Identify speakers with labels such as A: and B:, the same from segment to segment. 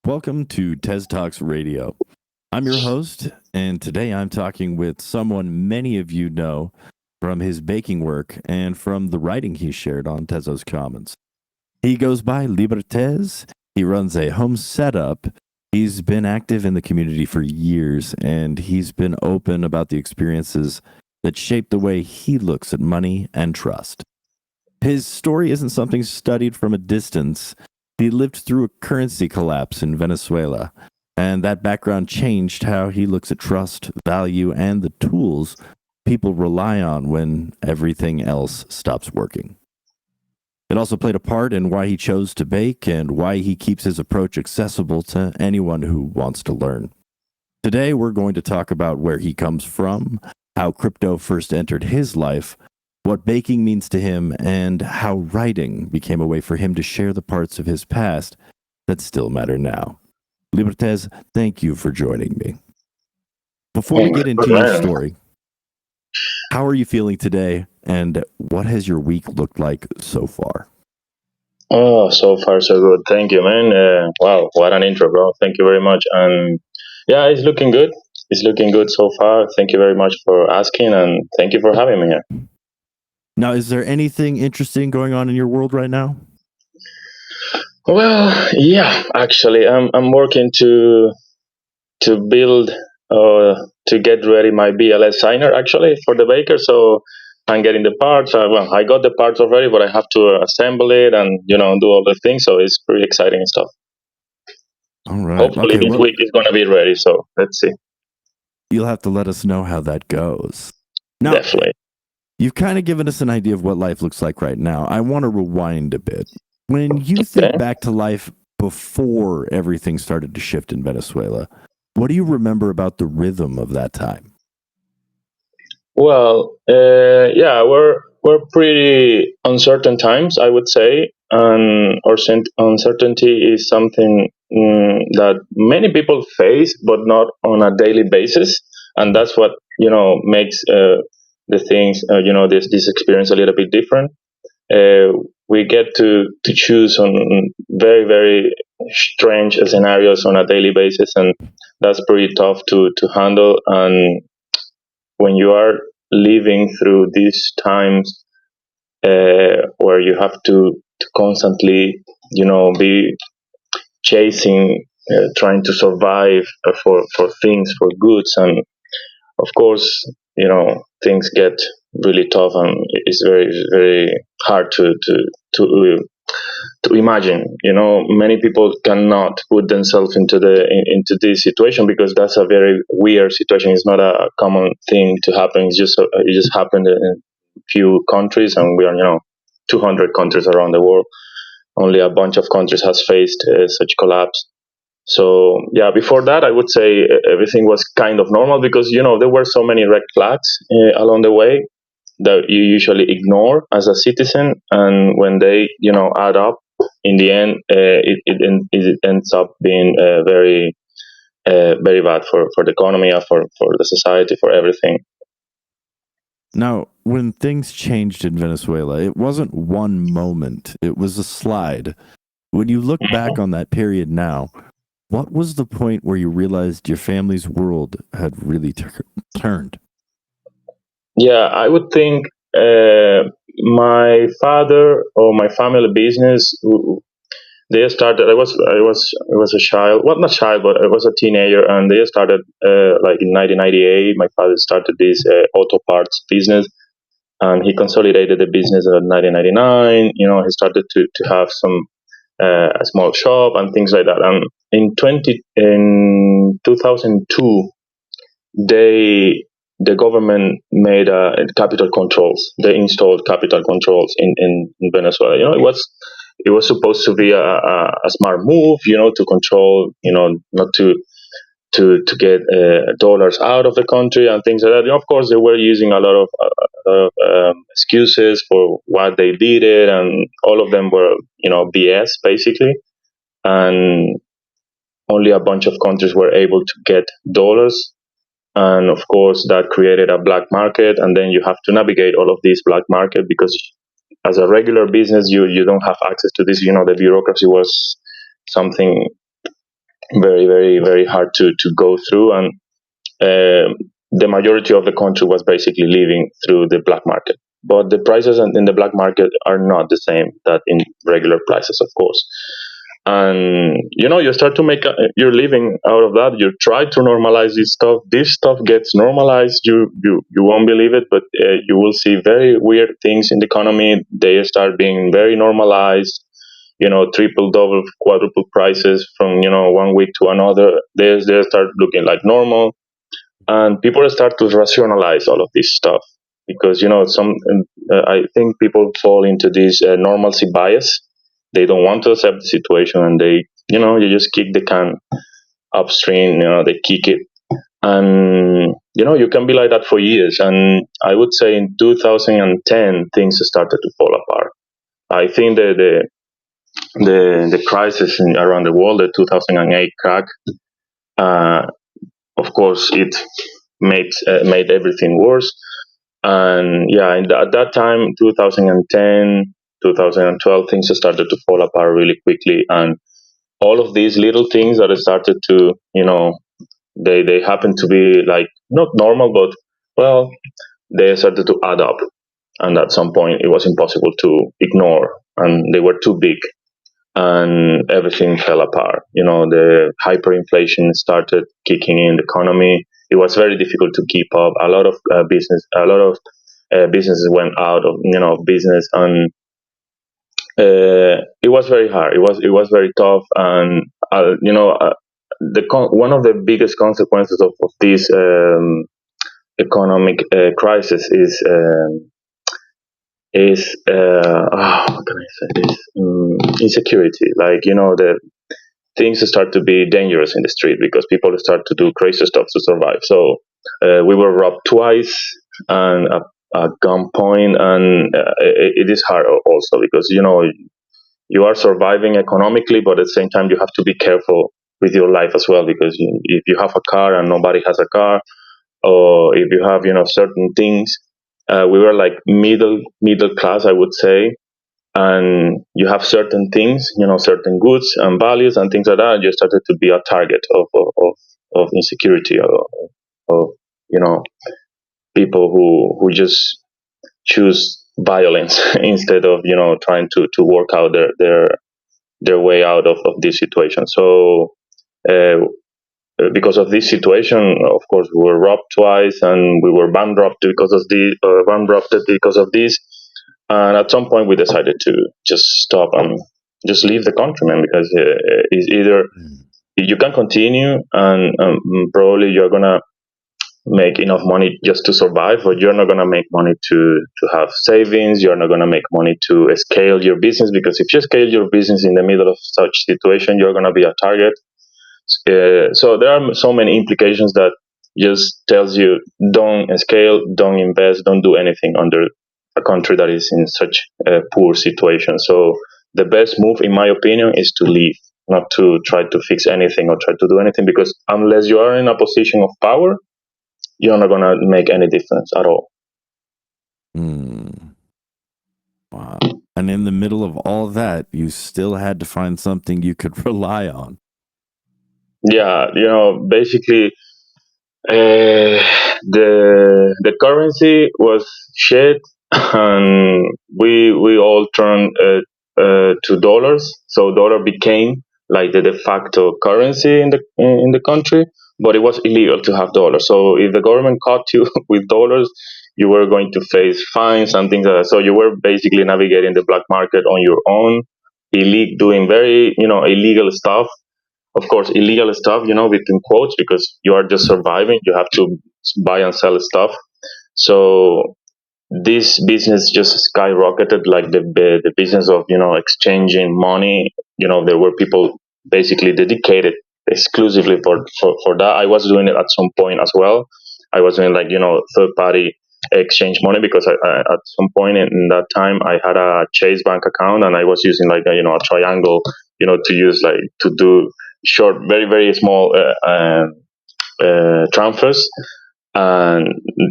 A: Welcome to TezTalks Radio. I'm your host, and today I'm talking with someone many of you know from his baking work and from the writing he shared on Tezos Commons. He goes by Libertez. He runs a home setup. He's been active in the community for years, and he's been open about the experiences that shape the way he looks at money and trust. His story isn't something studied from a distance. He lived through a currency collapse in Venezuela, and that background changed how he looks at trust, value, and the tools people rely on when everything else stops working. It also played a part in why he chose to bake and why he keeps his approach accessible to anyone who wants to learn. Today, we're going to talk about where he comes from, how crypto first entered his life, what baking means to him, and how writing became a way for him to share the parts of his past that still matter now. Libertez, thank you for joining me. Before we get into your story, how are you feeling today, and what has your week looked like so far?
B: Oh, so far so good. Thank you, man. Wow, what an intro, bro. Thank you very much. And yeah, it's looking good. It's looking good so far. Thank you very much for asking, and thank you for having me here.
A: Now, is there anything interesting going on in your world right now?
B: Well, yeah, actually, I'm working to build to get ready my BLS signer actually for the baker. So I'm getting the parts. Well, I got the parts already, but I have to assemble it and do all the things. So it's pretty exciting stuff.
A: All right.
B: Hopefully this week is going to be ready. So let's see.
A: You'll have to let us know how that goes. Now,
B: definitely.
A: You've kind of given us an idea of what life looks like right now. I want to rewind a bit. When you think back to life before everything started to shift in Venezuela, what do you remember about the rhythm of that time?
B: Well, yeah, we're pretty uncertain times, I would say, and uncertainty is something that many people face, but not on a daily basis, and that's what makes the things this experience a little bit different. We get to choose on very very strange scenarios on a daily basis, and that's pretty tough to handle. And when you are living through these times where you have to constantly be chasing trying to survive for things, for goods, and of course things get really tough, and it's very very hard to to imagine. Many people cannot put themselves into this situation because that's a very weird situation. It's not a common thing to happen. It just happened in a few countries, and we are 200 countries around the world. Only a bunch of countries has faced such collapse. So yeah, before that, I would say everything was kind of normal because there were so many red flags along the way that you usually ignore as a citizen, and when they add up, in the end, it ends up being very bad for the economy, for the society, for everything.
A: Now, when things changed in Venezuela, it wasn't one moment, it was a slide. When you look back on that period now, what was the point where you realized your family's world had really turned?
B: Yeah, I would think my father or my family business. They started. I was a child. Well, not child, but I was a teenager, and they started like in 1998. My father started this auto parts business, and he consolidated the business in 1999. He started to have some a small shop and things like that. And in 2002, the government made capital controls. They installed capital controls in Venezuela. It was supposed to be a smart move, to control, not to get dollars out of the country and things like that. Of course, they were using a lot of excuses for why they did it, and all of them were, BS basically. And only a bunch of countries were able to get dollars. and of course that created a black market, and then you have to navigate all of these black market because as a regular business you don't have access to this. The bureaucracy was something very very very hard to go through, and the majority of the country was basically living through the black market. But the prices in the black market are not the same that in regular prices, of course. And you start to make your living out of that. You try to normalize this stuff gets normalized. You won't believe it, but you will see very weird things in the economy. They start being very normalized. Triple, double, quadruple prices from one week to another. They start looking like normal, and people start to rationalize all of this stuff because I think people fall into this normalcy bias. They don't want to accept the situation, and you just kick the can upstream. They kick it, and you can be like that for years. And I would say in 2010 things started to fall apart. I think the crisis around the world, the 2008 crack, uh, of course it made everything worse. And yeah, at that time, 2010, 2012, things started to fall apart really quickly, and all of these little things that started to, they happen to be like not normal, but well, they started to add up, and at some point it was impossible to ignore, and they were too big, and everything fell apart. The hyperinflation started kicking in the economy. It was very difficult to keep up. A lot of businesses went out of business, and it was very hard. It was very tough, and one of the biggest consequences of this economic crisis is how can I say this, insecurity. Like the things start to be dangerous in the street because people start to do crazy stuff to survive. So we were robbed twice and at gunpoint, and it is hard also because you are surviving economically, but at the same time you have to be careful with your life as well because if you have a car and nobody has a car, or if you have certain things, we were like middle class, I would say, and you have certain things, certain goods and values and things like that, and you started to be a target of insecurity, of people who just choose violence instead of trying to work out their way out of this situation. So uh, because of this situation, of course, we were robbed twice, and we were bankrupted because of this. And at some point, we decided to just stop and just leave the country, man, because it's either you can continue and probably you're gonna make enough money just to survive, but you're not gonna make money to have savings. You're not gonna make money to scale your business because if you scale your business in the middle of such situation, you're gonna be a target. So there are so many implications that just tells you don't scale, don't invest, don't do anything under a country that is in such a poor situation. So the best move, in my opinion, is to leave, not to try to fix anything or try to do anything, because unless you are in a position of power, you're not gonna make any difference at all.
A: Mm. Wow. And in the middle of all of that, you still had to find something you could rely on.
B: Yeah, basically, the currency was shit, and we all turned to dollars. So dollar became like the de facto currency in the country, but it was illegal to have dollars. So if the government caught you with dollars, you were going to face fines and things like that. So you were basically navigating the black market on your own, doing very illegal stuff, of course illegal stuff, between quotes, because you are just surviving. You have to buy and sell stuff. So this business just skyrocketed, like the business of exchanging money. There were people basically dedicated exclusively for that. I was doing it at some point as well. I was doing like third party exchange money because at some point in that time I had a Chase bank account, and I was using like a triangle, to use like to do short, very very small transfers. and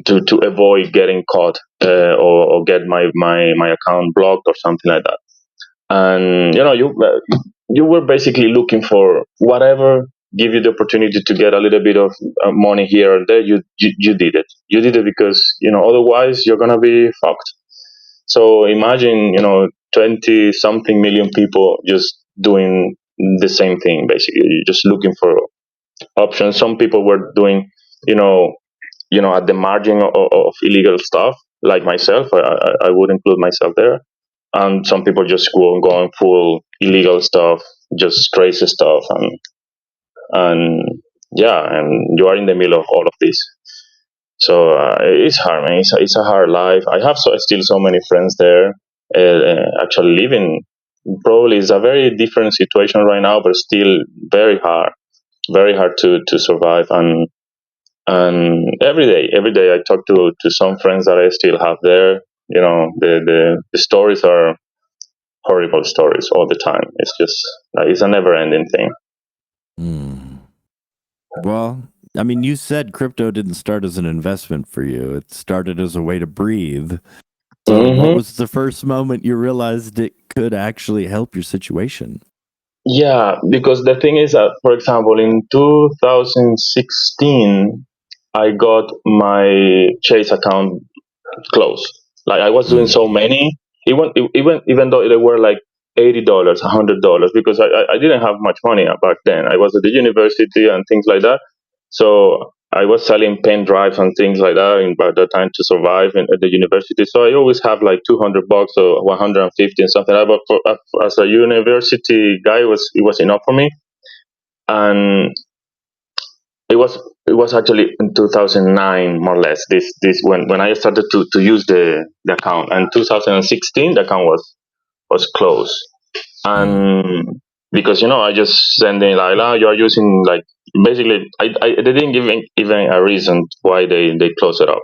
B: to avoid getting caught, or get my account blocked or something like that. And you were basically looking for whatever give you the opportunity to get a little bit of money here and there. You did it. You did it because otherwise you're gonna be fucked. So imagine 20 something million people just doing the same thing. Basically, you're just looking for options. Some people were doing you know at the margin of illegal stuff, like myself. I would include myself there. And some people just going full illegal stuff, just crazy stuff, and yeah, and you are in the middle of all of this. So it's hard, man. It's a hard life. I have still so many friends there, actually living. Probably it's a very different situation right now, but still very hard to survive. And every day I talk to some friends that I still have there. The stories are horrible stories all the time. It's just it's a never ending thing.
A: Mm. Well, I mean, you said crypto didn't start as an investment for you. It started as a way to breathe. So, what
B: Hmm.
A: was the first moment you realized it could actually help your situation?
B: Yeah, because the thing is that, for example, in 2016, I got my Chase account close. Like I was doing
A: Mm.
B: so many, even though they were like $80, $100, because I didn't have much money back then. I was at the university and things like that, so I was selling pen drives and things like that by the time to survive at the university. So I always have like $200 or 150 and something like that. But as a university guy, it was enough for me. And it was actually in 2009, more or less. This when I started to use the account. And 2016 the account was closed.
A: Mm.
B: And because I just send in like, you are using, like, basically they didn't give even a reason why they closed it up,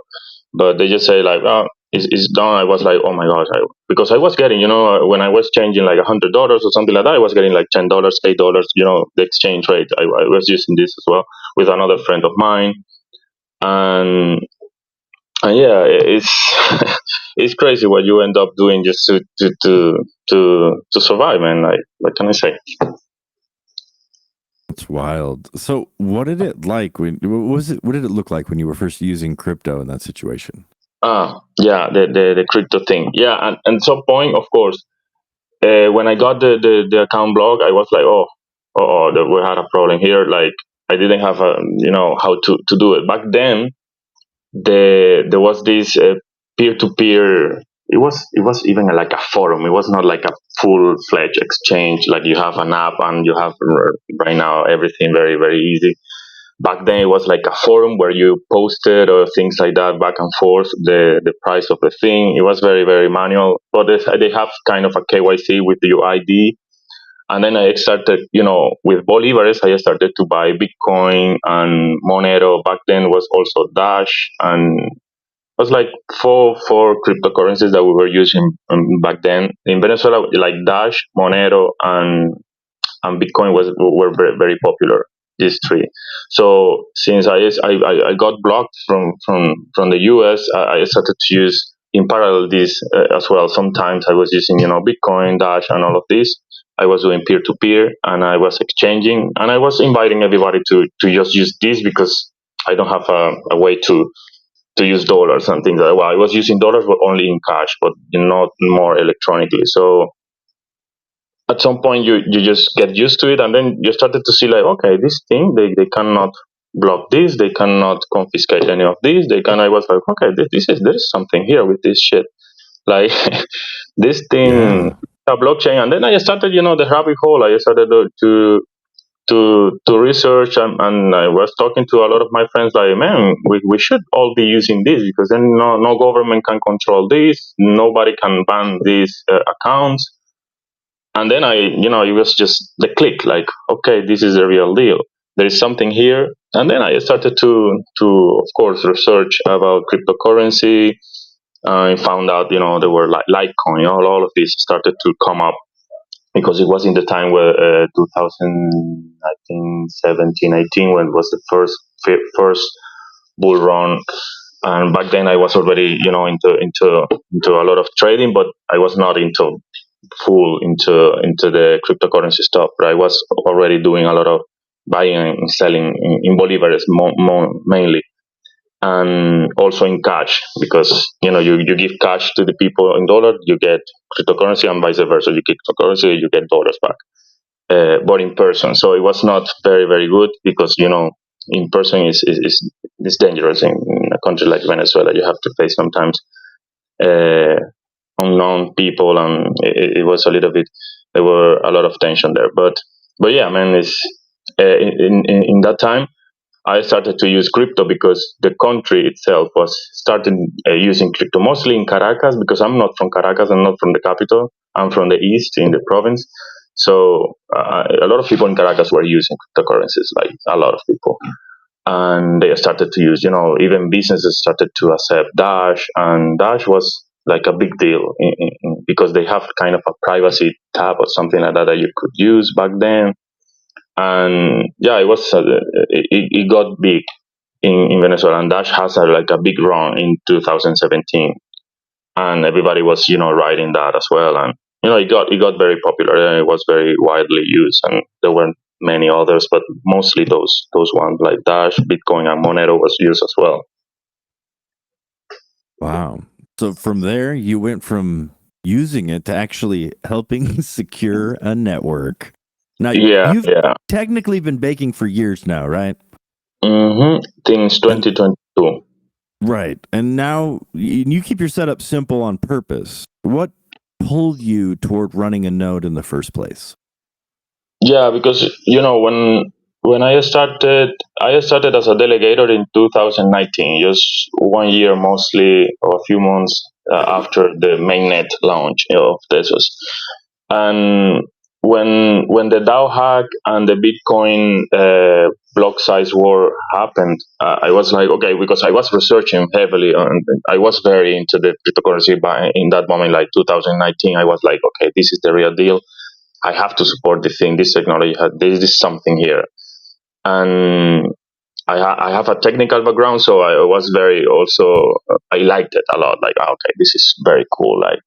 B: but they just say like, oh, it's done. I was like, oh my gosh, because I was getting, when I was changing like $100 or something like that, I was getting like $10, $8, the exchange rate. I was using this as well with another friend of mine. And and yeah, it's it's crazy what you end up doing just to survive, man. Like, what can I say?
A: It's wild. So, what did it like when what was it? What did it look like when you were first using crypto in that situation?
B: Yeah, the crypto thing. Yeah, and some point, of course, when I got the account blocked, I was like, we had a problem here. Like, I didn't have how to do it back then. There was this peer to peer. It was even like a forum. It was not like a full fledged exchange. Like, you have an app and you have right now everything very very easy. Back then it was like a forum where you posted or things like that, back and forth, the price of the thing. It was very very manual, but they have kind of a KYC with your ID. And then I started, with Bolivares, I started to buy Bitcoin and Monero. Back then was also Dash, and it was like four cryptocurrencies that we were using, back then in Venezuela, like Dash, Monero, and Bitcoin were very, very popular. These three. So since I got blocked from the US, I started to use in parallel this, as well. Sometimes I was using Bitcoin, Dash, and all of this. I was doing peer to peer, and I was exchanging, and I was inviting everybody to just use this because I don't have a way to use dollars and things like that. Well, I was using dollars, but only in cash, but not more electronically. So at some point you just get used to it, and then you started to see like, okay, this thing, they cannot block this, they cannot confiscate any of these, they can. I was like, okay, there's something here with this shit, like, this thing,
A: Yeah.
B: a blockchain. And then I started, the rabbit hole. I started to research, and I was talking to a lot of my friends like, man, we should all be using this, because then no government can control this, nobody can ban these accounts. And then it was just the click, like, okay, this is the real deal. There is something here. And then I started to of course research about cryptocurrency. I found out, there were like Litecoin. All of this started to come up, because it was in the time where 2000, I think 17, 18, when it was the first bull run. And back then I was already, into a lot of trading, but I was not into full into the cryptocurrency stuff. But I was already doing a lot of buying and selling in bolivars mainly, and also in cash, because you give cash to the people in dollar, you get cryptocurrency, and vice versa. You give cryptocurrency, you get dollars back, but in person. So it was not very very good, because in person is dangerous in a country like Venezuela. You have to face sometimes uh, unknown people, and it was a little bit. There were a lot of tension there, but yeah, man, it's in that time I started to use crypto because the country itself was started using crypto, mostly in Caracas, because I'm not from Caracas, I'm not from the capital, I'm from the east in the province. So a lot of people in Caracas were using cryptocurrencies, like a lot of people. And they started to use, even businesses started to accept Dash, and Dash was like a big deal because they have kind of a privacy tab or something like that that you could use back then. And yeah, it got big in Venezuela, and Dash has like a big run in 2017, and everybody was riding that as well, and it got very popular, and it was very widely used, and there were many others, but mostly those ones like Dash, Bitcoin, and Monero was used as well.
A: Wow. So from there, you went from using it to actually helping secure a network. Now,
B: Yeah,
A: you've
B: yeah.
A: technically been baking for years now, right?
B: Since
A: And
B: 2022.
A: right. And now you keep your setup simple on purpose. What pulled you toward running a node in the first place?
B: Yeah, because when I started as a delegator in 2019, just 1 year mostly, or a few months after the mainnet launch of Tezos. And when the DAO hack and the Bitcoin block size war happened, I was like, okay, because I was researching heavily, and I was very into the cryptocurrency by in that moment, like 2019. I was like, okay, this is the real deal. I have to support this thing, this technology. There is something here, and I have a technical background, so I was very also. I liked it a lot. Like, okay, this is very cool. Like,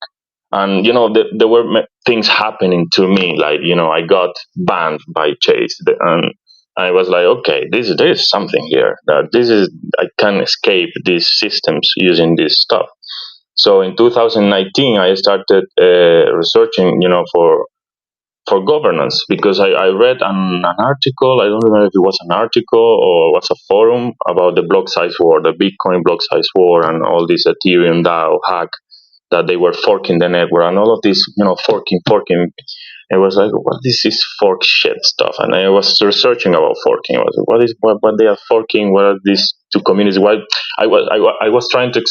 B: and there were things happening to me. Like, I got banned by Chase, and I was like, okay, there is something here. That this is I can escape these systems using this stuff. So in 2019, I started researching, for governance, because I read an article. I don't remember if it was an article or was a forum about the block size war, the Bitcoin block size war, and all this Ethereum DAO hack that they were forking the network, and all of this, forking. It was like, what is this fork shit stuff? And I was researching about forking. I was like, what they are forking? What are these two communities? Why I was trying to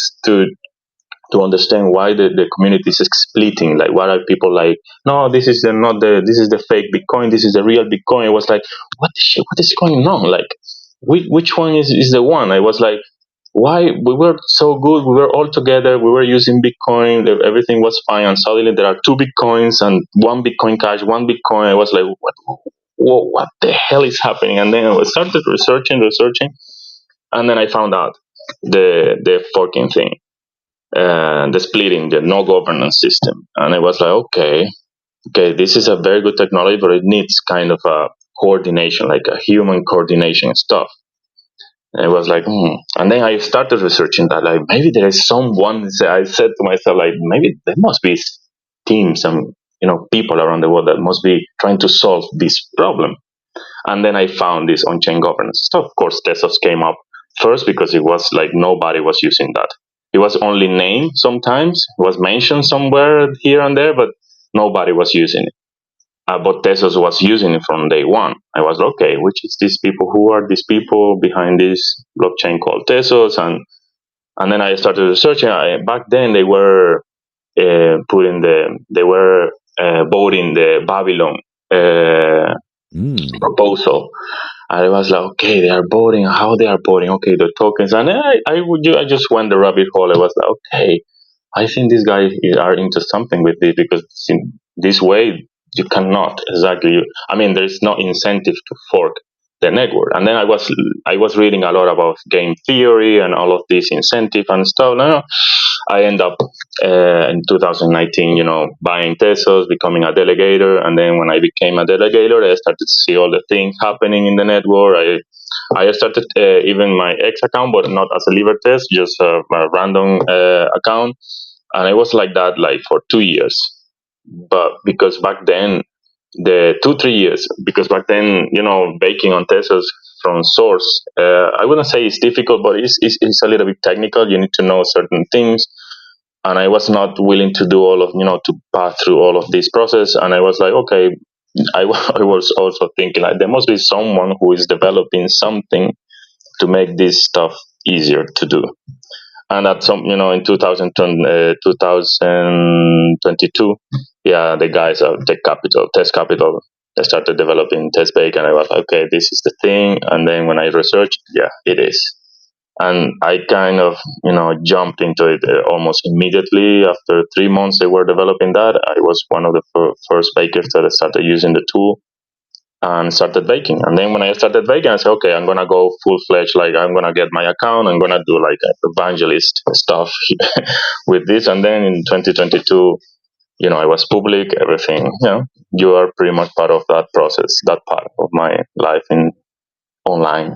B: understand why the community is splitting. Like, why are people like, no, this is the not the this is the fake Bitcoin, this is the real Bitcoin. It was like, what the shit, what is going on? Like, which one is the one? I was like, why we were so good, we were all together, we were using Bitcoin, everything was fine, and suddenly there are two Bitcoins and one Bitcoin Cash, one Bitcoin. I was like, what the hell is happening? And then I started researching, and then I found out the forking thing, the splitting, the no governance system. And I was like, okay, this is a very good technology, but it needs kind of a coordination, like a human coordination stuff. And I was like, And then I started researching that, like, maybe there is someone. I said to myself, like, maybe there must be teams and people around the world that must be trying to solve this problem. And then I found this on-chain governance stuff. Of course, Tezos came up first because it was like nobody was using that. It was only named sometimes, it was mentioned somewhere here and there, but nobody was using it. But Tezos was using it from day one. I was okay, which is these people? Who are these people behind this blockchain called Tezos? And then I started researching. Back then, they were voting the Babylon proposal. And I was like, okay, they are voting. How they are voting? Okay, the tokens. And I just went the rabbit hole. I was like, okay, I think these guys are into something with this, because in this way you cannot exactly. I mean, there's no incentive to fork the network. And then I was reading a lot about game theory and all of this incentive and stuff. No, I end up in 2019, buying Tezos, becoming a delegator, and then when I became a delegator, I started to see all the things happening in the network. I started even my X account, but not as a Libertez, just a random account, and I was like that like for 2 years. But because back then, the 2 3 years, because back then, baking on Tezos from source, I wouldn't say it's difficult, but it's a little bit technical. You need to know certain things, and I was not willing to do all of to pass through all of this process. And I was like, okay, I was also thinking like there must be someone who is developing something to make this stuff easier to do. And at some, in 2022, yeah, the guys of Test Capital, they started developing Test Bake, and I was like, okay, this is the thing. And then when I researched, yeah, it is. And I kind of, jumped into it almost immediately. After 3 months they were developing that, I was one of the first bakers that started using the tool and started baking. And then when I started baking, I said, okay, I'm gonna go full fledged. Like I'm gonna get my account. I'm gonna do like evangelist stuff with this. And then in 2022, I was public. Everything. You are pretty much part of that process. That part of my life in online.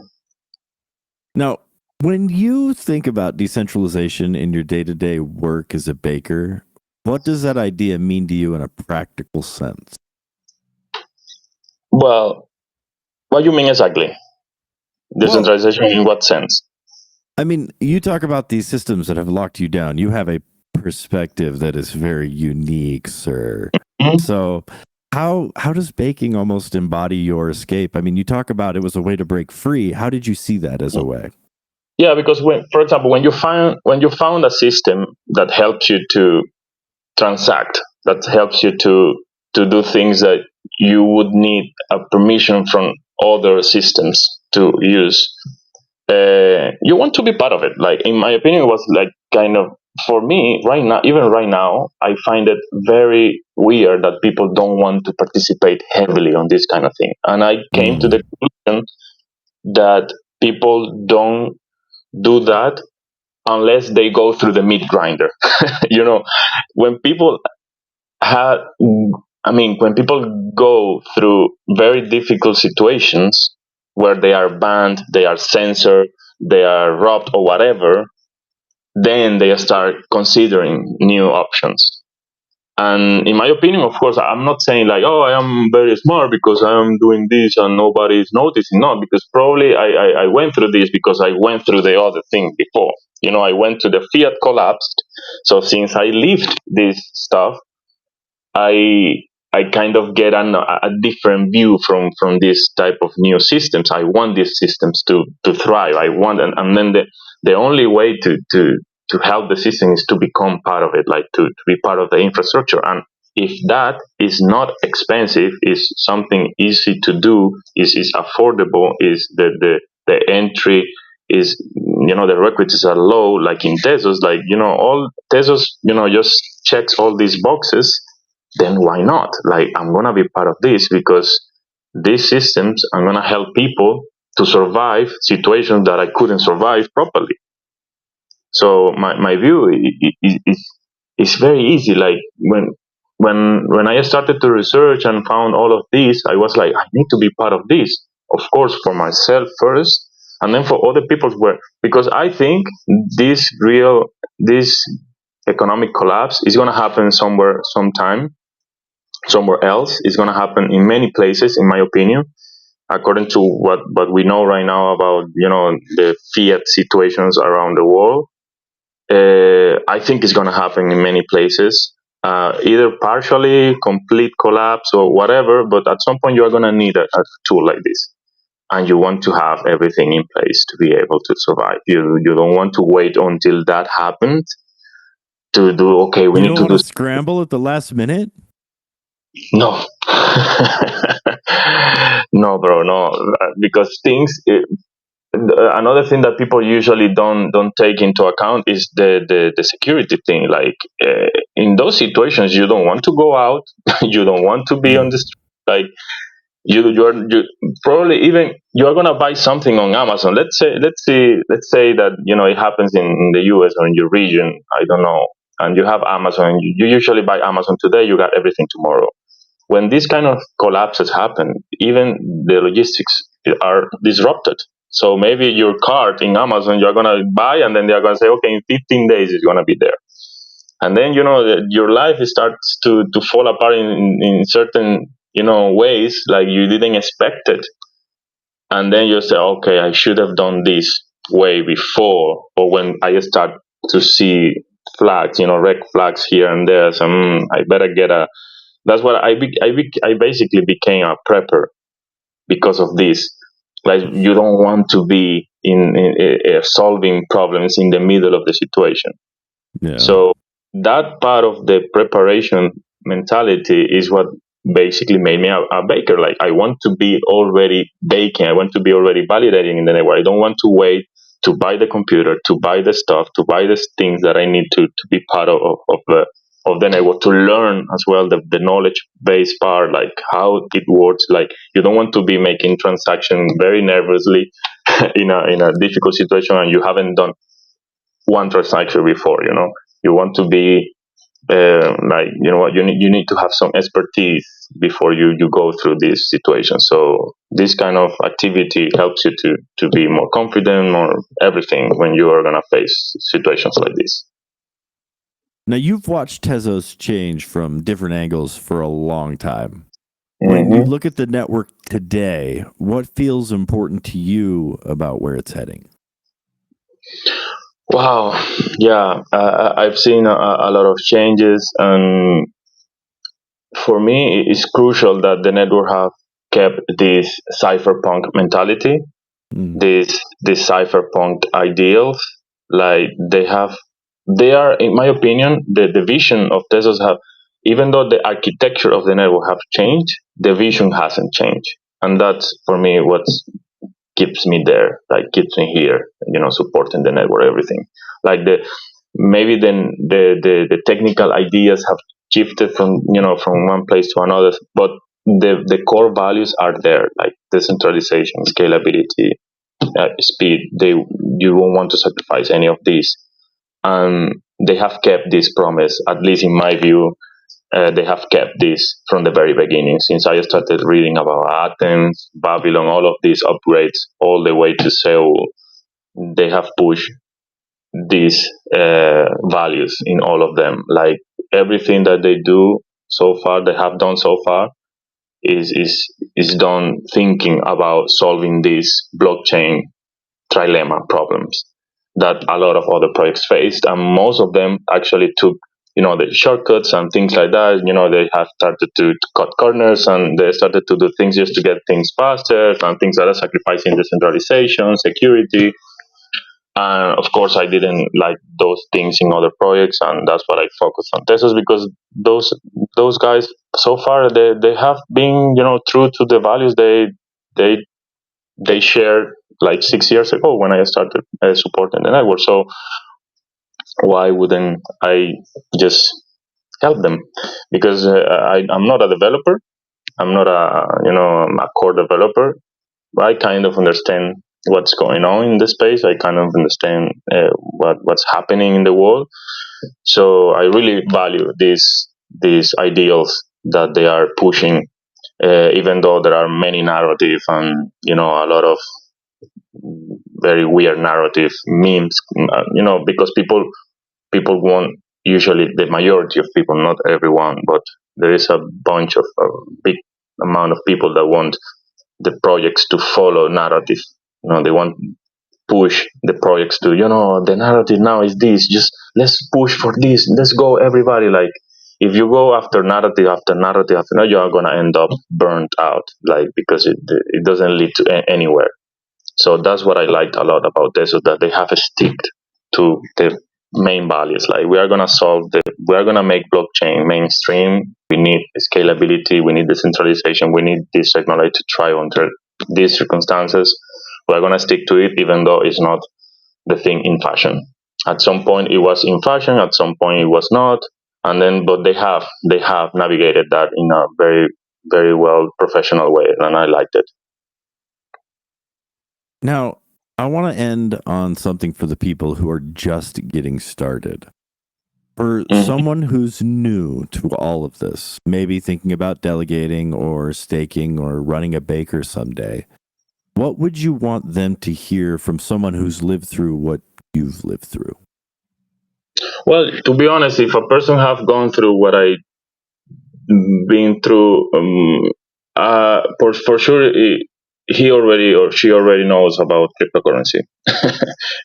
A: Now, when you think about decentralization in your day-to-day work as a baker, what does that idea mean to you in a practical sense?
B: Well, what you mean exactly? Decentralization in what sense?
A: I mean, you talk about these systems that have locked you down. You have a perspective that is very unique, sir.
B: Mhm.
A: So how does baking almost embody your escape? I mean, you talk about it was a way to break free. How did you see that as a way?
B: Yeah, because for example, when you found a system that helps you to transact, that helps you to do things that you would need a permission from other systems to use, you want to be part of it. Like in my opinion, it was like kind of, for me right now, even right now, I find it very weird that people don't want to participate heavily on this kind of thing. And I came to the conclusion that people don't do that unless they go through the meat grinder. you know, when people have, when people go through very difficult situations where they are banned, they are censored, they are robbed or whatever, then they start considering new options. And in my opinion, of course, I'm not saying like, oh, I am very smart because I am doing this and nobody is noticing. No, because probably I went through this because I went through the other thing before. I went to the fiat collapsed. So since I lived this stuff, I I kind of get a different view from this type of new systems. I want these systems to thrive. I want, and then the only way to help the system is to become part of it, like to be part of the infrastructure. And if that is not expensive, is something easy to do, is affordable, is the entry is, the requisites are low, like in Tezos, like, all Tezos, just checks all these boxes, then why not? Like, I'm gonna be part of this because these systems are gonna help people to survive situations that I couldn't survive properly. So my view is very easy. Like when I started to research and found all of this, I was like, I need to be part of this. Of course, for myself first, and then for other people. Where, because I think this economic collapse is gonna happen somewhere, sometime, somewhere else. It's going to happen in many places, in my opinion, according to what we know right now about, the fiat situations around the world. I think it's going to happen in many places, either partially, complete collapse, or whatever. But at some point, you are going to need a tool like this, and you want to have everything in place to be able to survive. You don't want to wait until that happens to do. Okay, we
A: You
B: need
A: don't
B: to
A: want
B: do.
A: to scramble at the last minute?
B: No. No, bro, no. Because another thing that people usually don't take into account is the security thing. Like, in those situations, you don't want to go out, you don't want to be on the street. Like, you probably even you're gonna buy something on Amazon. Let's say that it happens in the US or in your region. I don't know, and you have Amazon. You usually buy Amazon today. You got everything tomorrow. When these kind of collapses happen, even the logistics are disrupted. So maybe your cart in Amazon you're gonna buy, and then they're gonna say, okay, in 15 days it's gonna be there, and then your life starts to fall apart in certain ways like you didn't expect it, and then you say, okay, I should have done this way before, or when I start to see flags, red flags here and there. So I better get a. That's what I basically became a prepper because of this. Like, you don't want to be in solving problems in the middle of the situation.
A: Yeah.
B: So that part of the preparation mentality is what basically made me a baker. Like, I want to be already baking. I want to be already validating in the network. I don't want to wait to buy the computer, to buy the stuff, to buy the things that I need to be part of the network, to learn as well the knowledge based part, like how it works. Like, you don't want to be making transaction very nervously in a difficult situation, and you haven't done one transaction before. You want to be like, what, you need to have some expertise before you go through this situation. So this kind of activity helps you to be more confident, more everything, when you are going to face situations like this.
A: Now, you've watched Tezos change from different angles for a long time. When you
B: Hmm.
A: look at the network today, what feels important to you about where it's heading?
B: Wow. Yeah, I've seen a lot of changes, and for me it's crucial that the network have kept this cypherpunk mentality,
A: Mm.
B: these cypherpunk ideals. Like, they are, in my opinion, the vision of Tezos have, even though the architecture of the network have changed, the vision hasn't changed. And that's, for me, what keeps me there, like keeps me here, supporting the network, everything. Like, maybe then the technical ideas have shifted from one place to another, but the core values are there, like decentralization, scalability, speed. You don't want to sacrifice any of these, and they have kept this promise. At least in my view, they have kept this from the very beginning. Since I started reading about Athens, Babylon, all of these upgrades, all the way to Seoul, they have pushed these values in all of them. Like, everything that they do so far, they have done so far, is done thinking about solving these blockchain trilemma problems that a lot of other projects faced, and most of them actually took the shortcuts and things like that. They have started to cut corners, and they started to do things just to get things faster, and things that are sacrificing decentralization, security. And of course, I didn't like those things in other projects, and that's what I focused on Tesos, because those guys so far, they have been true to the values they they shared like 6 years ago when I started supporting the network. So why wouldn't I just help them? Because I'm not a developer. I'm not a core developer. I kind of understand what's going on in the space. I kind of understand what's happening in the world. So I really value these ideals that they are pushing, even though there are many narrative and a lot of very weird narrative memes. Because people want, usually the majority of people, not everyone, but there is a bunch of a big amount of people that want the projects to follow narrative. They want push the projects to, the narrative now is this, just let's push for this, let's go everybody. Like, if you go after narrative after now, you are going to end up burnt out, like, because it doesn't lead to anywhere. So that's what I liked a lot about this, is that they have a stick to the main values. Like, we are gonna make blockchain mainstream. We need scalability, we need decentralization, we need this technology to thrive under these circumstances. We're gonna stick to it, even though it's not the thing in fashion. At some point it was in fashion, at some point it was not. And then, but they have navigated that in a very very well professional way, and I liked it.
A: Now, I want to end on something for the people who are just getting started. For someone who's new to all of this, maybe thinking about delegating or staking or running a baker someday, what would you want them to hear from someone who's lived through what you've lived through?
B: Well, to be honest, if a person have gone through what I been through, for sure, he already or she already knows about cryptocurrency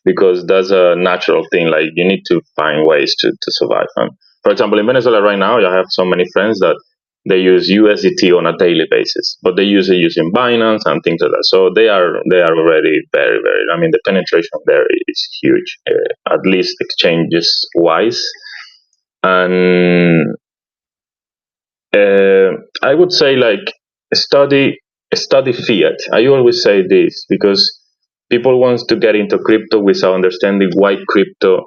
B: because that's a natural thing. Like you need to find ways to survive. For example, in Venezuela right now, I have so many friends that they use USDT on a daily basis, but they use it using Binance and things like that. So they are already very very. I mean, the penetration there is huge, at least exchanges wise, and I would say like study study fiat. I always say this because people want to get into crypto without understanding why crypto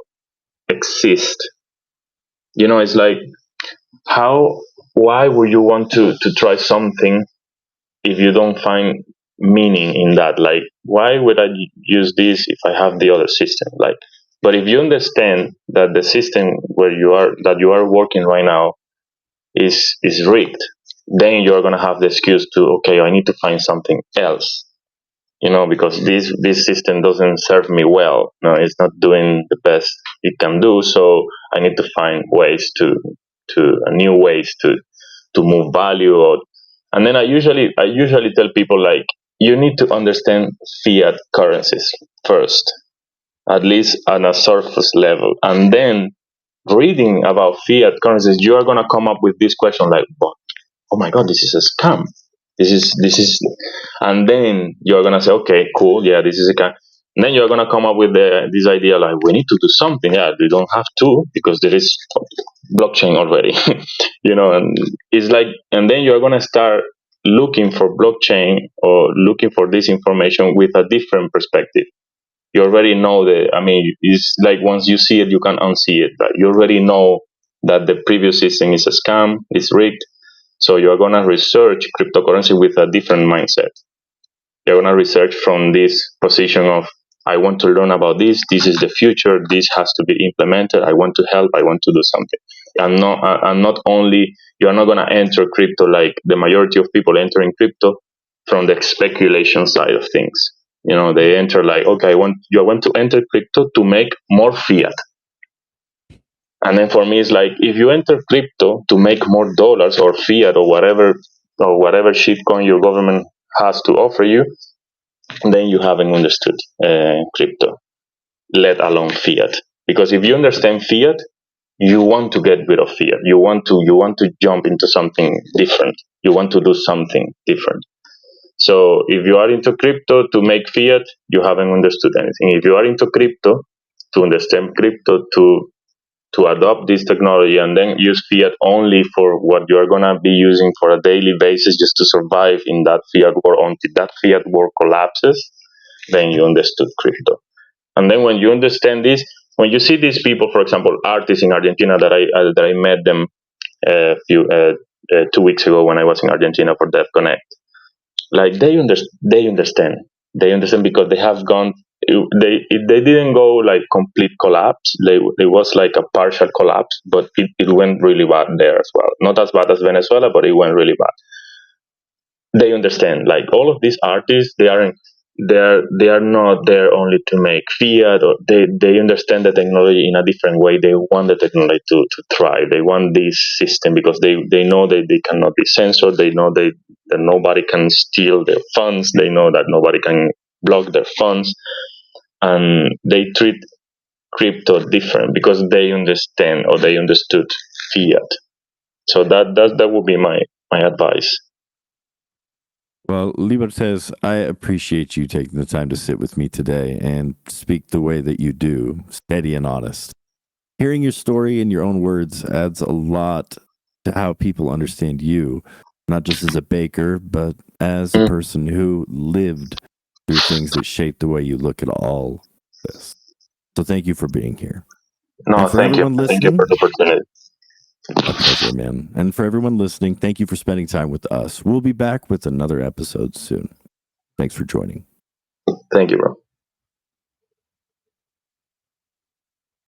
B: exists. It's like how why would you want to try something if you don't find meaning in that? Like why would I use this if I have the other system? Like, but if you understand that the system where you are working right now is rigged, then you're gonna have the excuse to, okay, I need to find something else, because this system doesn't serve me well. No, it's not doing the best it can do. So I need to find ways to new ways to move value. And then I usually tell people like you need to understand fiat currencies first, at least on a surface level, and then reading about fiat currencies, you are gonna come up with this question like, oh my god, this is a scam. This is, and then you're gonna say, okay, cool, yeah, this is a scam. And then you're gonna come up with this idea like, we need to do something. Yeah, we don't have to because there is blockchain already, and it's like, and then you're gonna start looking for blockchain or looking for this information with a different perspective. You already know I mean, it's like once you see it, you can unsee it. Like you already know that the previous system is a scam, it's rigged. So you're gonna research cryptocurrency with a different mindset. You're gonna research from this position of, I want to learn about this. This is the future. This has to be implemented. I want to help. I want to do something. I'm not only, you're not gonna enter crypto like the majority of people entering crypto from the speculation side of things. They enter like, okay, I want to enter crypto to make more fiat. And then for me, it's like if you enter crypto to make more dollars or fiat or whatever shitcoin your government has to offer you, then you haven't understood crypto, let alone fiat. Because if you understand fiat, you want to get rid of fiat. You want to jump into something different. You want to do something different. So if you are into crypto to make fiat, you haven't understood anything. If you are into crypto to understand crypto, to adopt this technology and then use fiat only for what you're going to be using for a daily basis just to survive in that fiat world until that fiat world collapses, then you understood crypto. And then when you understand this, when you see these people, for example, artists in Argentina that I met them a few 2 weeks ago when I was in Argentina for Dev Connect, like they understand because they have gone, they didn't go like complete collapse. It was like a partial collapse, but it went really bad there as well. Not as bad as Venezuela, but it went really bad. They understand, like all of these artists, they are not there only to make fiat, or they understand the technology in a different way. They want the technology to thrive. They want this system because they know that they cannot be censored. They know that nobody can steal their funds. They know that nobody can block their funds, and they treat crypto different because they understand or they understood fiat. So that would be my advice.
A: Well, Libertez, I appreciate you taking the time to sit with me today and speak the way that you do, steady and honest. Hearing your story in your own words adds a lot to how people understand you, not just as a baker, but as a person who lived through things that shaped the way you look at all this. So thank you for being here.
B: No,
A: And for
B: thank you.
A: everyone
B: Thank you
A: listening,
B: for the opportunity.
A: A pleasure, man. And for everyone listening, thank you for spending time with us. We'll be back with another episode soon. Thanks for joining.
B: Thank you, bro.